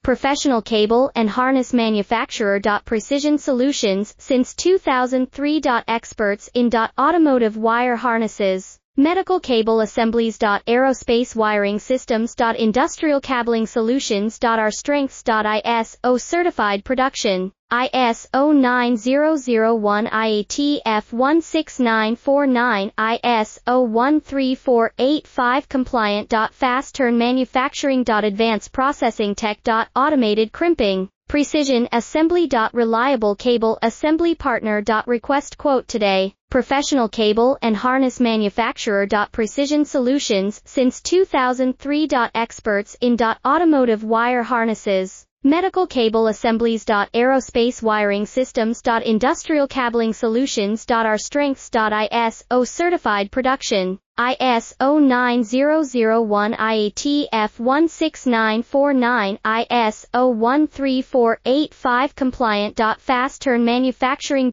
professional cable and harness manufacturer. Precision Solutions since 2003. Experts in automotive wire harnesses, medical cable assemblies. Aerospace wiring systems. Industrial cabling solutions. Our strengths. ISO certified production, ISO 9001 IATF 16949, ISO 13485 compliant. Fast turn manufacturing. Advanced processing tech. Automated crimping, precision assembly. Reliable cable assembly partner. Request quote today. Professional cable and harness manufacturer. Precision Solutions since 2003. Experts in automotive wire harnesses, medical cable assemblies. Aerospace wiring systems. Industrial cabling solutions. Our strengths. ISO certified production, ISO 9001 IATF 16949, ISO 13485 compliant. Fast turn manufacturing.